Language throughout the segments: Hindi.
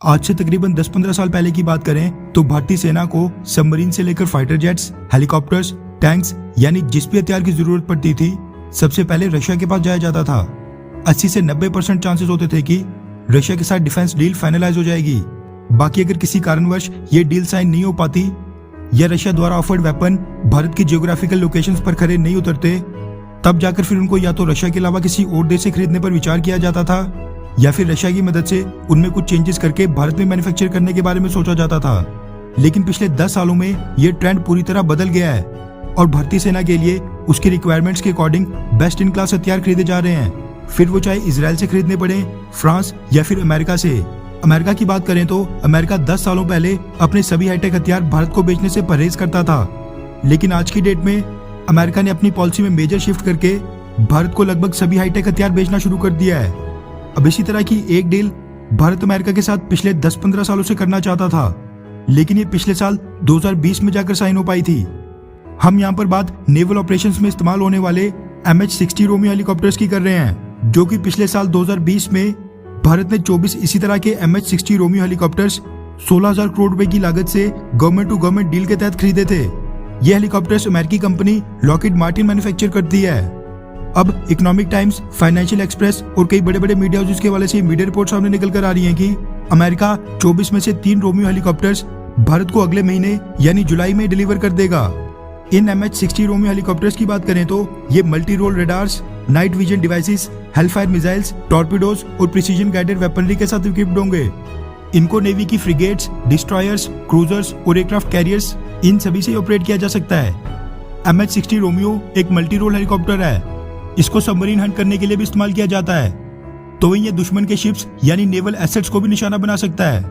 आज से तकरीबन 10-15 साल पहले की बात करें तो भारतीय सेना को सबमरीन से लेकर फाइटर जेट्स, हेलीकॉप्टर्स, टैंक्स यानी जिस भी हथियार की जरूरत पड़ती थी सबसे पहले रशिया के पास जाया जाता था। 80 से 90% चांसेस होते थे कि रशिया के साथ डिफेंस डील फाइनलाइज हो जाएगी। बाकी अगर किसी कारणवश ये डील साइन नहीं हो पाती या रशिया द्वारा ऑफर्ड वेपन भारत की जियोग्राफिकल लोकेशंस पर खरे नहीं उतरते, तब जाकर फिर उनको या तो रशिया के अलावा किसी और देश से खरीदने पर विचार किया जाता था या फिर रशिया की मदद से उनमें कुछ चेंजेस करके भारत में मैन्युफैक्चर करने के बारे में सोचा जाता था। लेकिन पिछले 10 सालों में ये ट्रेंड पूरी तरह बदल गया है और भारतीय सेना के लिए उसकी रिक्वायरमेंट्स के अकॉर्डिंग बेस्ट इन क्लास हथियार खरीदे जा रहे हैं, फिर वो चाहे इजराइल से खरीदने पड़े, फ्रांस या फिर अमेरिका से। अमेरिका की बात करें तो अमेरिका 10 सालों पहले अपने सभी हाईटेक हथियार भारत को बेचने से परहेज करता था, लेकिन आज की डेट में अमेरिका ने अपनी पॉलिसी में मेजर शिफ्ट करके भारत को लगभग सभी हाईटेक हथियार बेचना शुरू कर दिया है। अब इसी तरह की एक डील भारत अमेरिका के साथ पिछले 10-15 सालों से करना चाहता था, लेकिन ये पिछले साल 2020 में जाकर साइन हो पाई थी। हम यहाँ पर बात नेवल ऑपरेशंस में इस्तेमाल होने वाले MH-60 रोमियो हेलीकॉप्टर्स की कर रहे हैं, जो कि पिछले साल 2020 में भारत ने 24 इसी तरह के MH-60 रोमियो हेलीकॉप्टर्स 16,000 करोड़ रुपए की लागत से गवर्नमेंट टू गवर्नमेंट डील के तहत खरीदे थे। ये हेलीकॉप्टर्स अमेरिकी कंपनी लॉकहीड मार्टिन मैन्युफैक्चर करती है। अब इकोनॉमिक टाइम्स, फाइनेंशियल एक्सप्रेस और कई बड़े बड़े मीडिया हाउसेस के वाले से मीडिया रिपोर्ट सामने निकल कर आ रही हैं कि अमेरिका 24 में से 3 रोमियो हेलीकॉप्टर्स भारत को अगले महीने यानी जुलाई में डिलीवर कर देगा। इन MH-60 रोमियो हेलीकॉप्टर्स की बात करें तो ये multi role radars, night vision devices, Hellfire missiles, torpedoes और प्रिसीजन गाइडेड वेपनरी के साथ इक्विप्ड होंगे। इनको नेवी की फ्रिगेट्स, डिस्ट्रॉयर्स, क्रूजर्स और एयरक्राफ्ट कैरियर्स इन सभी से ऑपरेट किया जा सकता है। MH-60 रोमियो एक मल्टी रोल हेलीकॉप्टर है। इसको सबमरीन हंट करने के लिए भी इस्तेमाल किया जाता है, तो वहीं ये दुश्मन के शिप्स यानी नेवल एसेट्स को भी निशाना बना सकता है।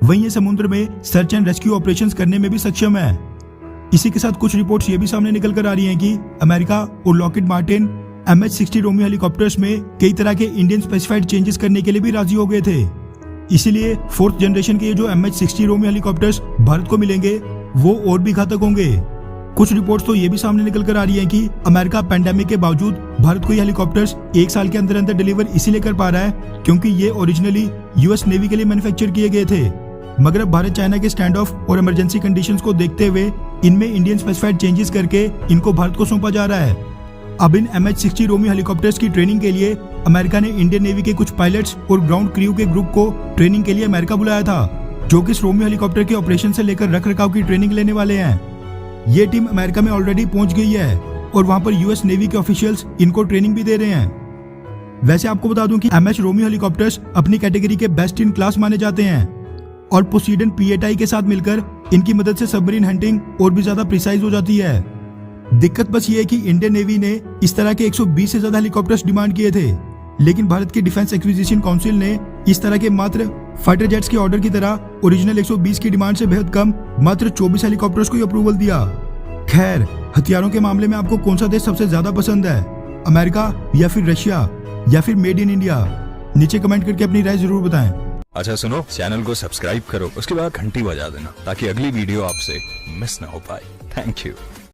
वहीं ये समुद्र में सर्च एंड रेस्क्यू ऑपरेशंस करने में भी सक्षम है। इसी के साथ कुछ रिपोर्ट्स ये भी सामने निकल कर आ रही हैं कि अमेरिका और Lockheed Martin MH-60 Romeo helicopters में कई तरह के इंडियन स्पेसिफाइड चेंजेस करने के लिए भी राजी हो गए थे। इसीलिए 4th जनरेशन के जो MH-60 रोमियो हेलीकॉप्टर्स भारत को मिलेंगे वो और भी घातक होंगे। कुछ रिपोर्ट्स तो ये भी सामने निकल कर आ रही हैं कि अमेरिका पैंडेमिक के बावजूद भारत को ये हेलीकॉप्टर्स 1 साल के अंदर अंदर डिलीवर इसीलिए कर पा रहा है क्योंकि ये ओरिजिनली US नेवी के लिए मैन्युफैक्चर किए गए थे, मगर अब भारत चाइना के स्टैंड ऑफ और इमरजेंसी कंडीशंस को देखते हुए इनमें इंडियन स्पेसिफाइड चेंजेस करके इनको भारत को सौंपा जा रहा है। अब इन MH-60 रोमियो हेलीकॉप्टर्स की ट्रेनिंग के लिए अमेरिका ने इंडियन नेवी के कुछ पायलट्स और ग्राउंड क्रू के ग्रुप को ट्रेनिंग के लिए अमेरिका बुलाया था, जो कि इस रोमियो हेलीकॉप्टर के ऑपरेशन से लेकर रख रखाव की ट्रेनिंग लेने वाले हैं। ये टीम अमेरिका में ऑलरेडी पहुंच गई है और वहां पर US नेवी के ऑफिशियल्स इनको ट्रेनिंग भी दे रहे हैं। वैसे आपको बता दूं कि MH रोमियो हेलीकॉप्टर्स अपनी कैटेगरी के बेस्ट इन क्लास माने जाते हैं और पोसीडन P-8I के साथ मिलकर इनकी मदद से सबमरीन हंटिंग और भी ज्यादा प्रिसाइज हो जाती है। दिक्कत बस ये है कि इंडियन नेवी ने इस तरह के 120 से ज्यादा हेलीकॉप्टर्स डिमांड किए थे, लेकिन भारत की डिफेंस एक्विजिशन काउंसिल ने इस तरह के मात्र फाइटर जेट्स के ऑर्डर की तरह ओरिजिनल 120 की डिमांड से बेहद कम मात्र 24 हेलीकॉप्टर्स को ही अप्रूवल दिया। खैर, हथियारों के मामले में आपको कौन सा देश सबसे ज्यादा पसंद है, अमेरिका या फिर रशिया या फिर मेड इन इंडिया? नीचे कमेंट करके अपनी राय जरूर बताएं। अच्छा सुनो, चैनल को सब्सक्राइब करो, उसके बाद घंटी बजा देना ताकि अगली वीडियो आपसे मिस ना हो पाए। Thank you.